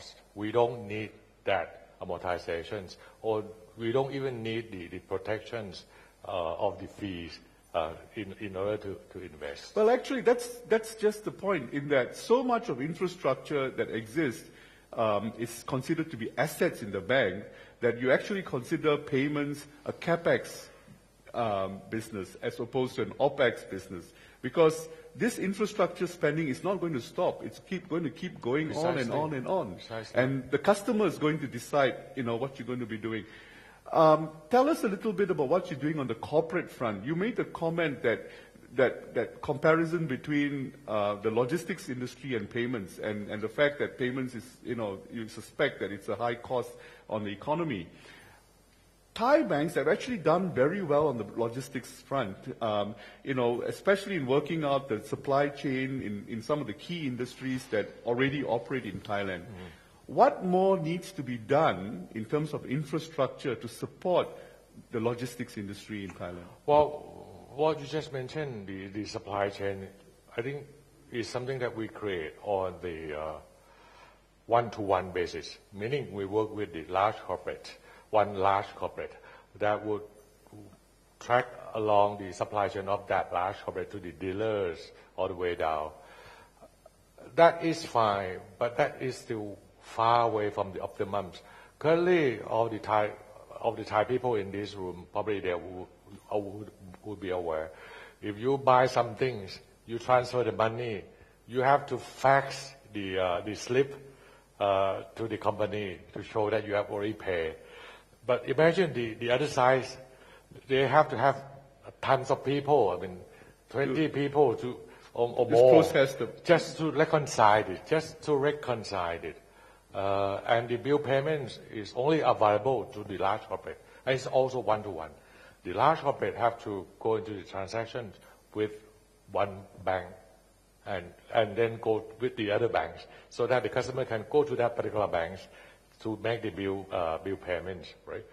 cost. We don't need that amortizations, or we don't even need the protections of the fees in order to invest. Well, actually, that's just the point, in that so much of infrastructure that exists is considered to be assets in the bank, that you actually consider payments a capex business as opposed to an opex business, because this infrastructure spending is not going to stop. It's going to keep going Precisely. on and on and on. Precisely. And the customer is going to decide, what you're going to be doing. Tell us a little bit about what you're doing on the corporate front. You made a comment that comparison between the logistics industry and payments, and the fact that payments is, you suspect that it's a high cost on the economy. Thai banks have actually done very well on the logistics front, especially in working out the supply chain in some of the key industries that already operate in Thailand. What more needs to be done in terms of infrastructure to support the logistics industry in Thailand? Well, what you just mentioned, the supply chain, I think is something that we create on the one-to-one basis, meaning we work with the large corporate, one large corporate that would track along the supply chain of that large corporate to the dealers all the way down. That is fine, but that is still far away from the optimums. Currently, all the Thai people in this room, probably they would be aware. If you buy some things, you transfer the money, you have to fax the slip to the company to show that you have already paid. But imagine the other side, they have to have tons of people, 20 people or more, just to reconcile it. And the bill payments is only available to the large corporate. And it's also one-to-one. The large corporate have to go into the transactions with one bank and then go with the other banks, so that the customer can go to that particular banks to make the bill payments, right?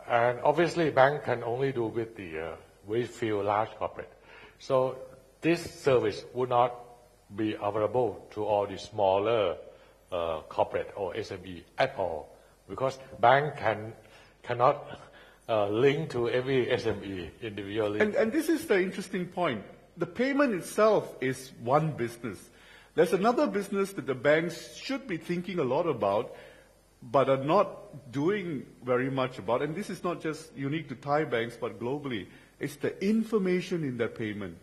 And obviously, bank can only do with the very few large corporate. So this service would not be available to all the smaller corporate or SME at all, because bank cannot link to every SME individually. And this is the interesting point. The payment itself is one business. There's another business that the banks should be thinking a lot about, but are not doing very much about. And this is not just unique to Thai banks, but globally. It's the information in that payment,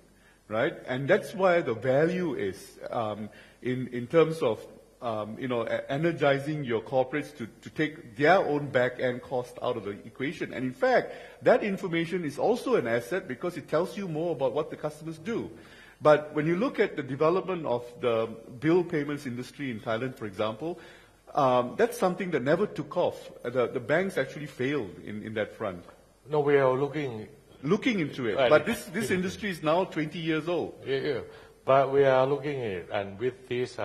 right? And that's why the value is in terms of energizing your corporates to take their own back-end cost out of the equation. And in fact, that information is also an asset because it tells you more about what the customers do. But when you look at the development of the bill payments industry in Thailand, for example, that's something that never took off. The banks actually failed in that front. No, we are looking into it. But this industry is now 20 years old. Yeah. But we are looking at it, and with this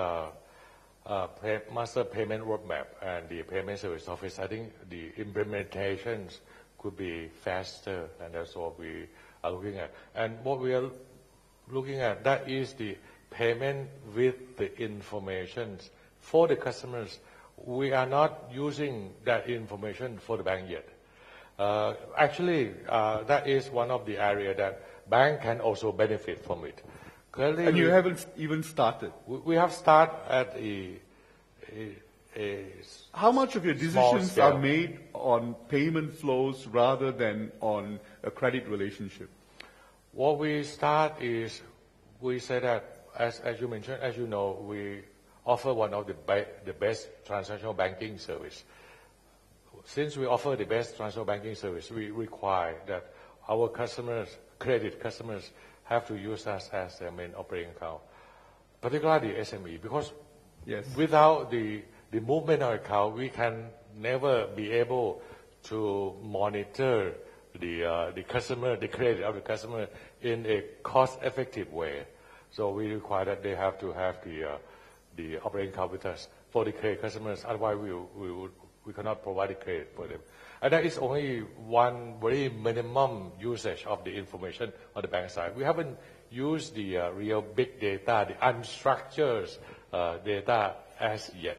master payment roadmap and the payment service office, I think the implementations could be faster, and that's what we are looking at. And what we are looking at, that is the payment with the information for the customers. We are not using that information for the bank yet. Actually, that is one of the areas that bank can also benefit from it. Currently, and you haven't even started. We have started at How much of your decisions are made on payment flows rather than on a credit relationship? What we start is, we say that, as you mentioned, as you know, we offer one of the best transactional banking service. Since we offer the best transactional banking service, we require that our customers, credit customers, have to use us as their main operating account, particularly the SME, because without the movement of account, we can never be able to monitor the customer, the credit of the customer in a cost-effective way. So we require that they have to have the operating account with us for the credit customers. Otherwise, we cannot provide the credit for them. And that is only one very minimum usage of the information on the bank side. We haven't used the real big data, the unstructured data as yet.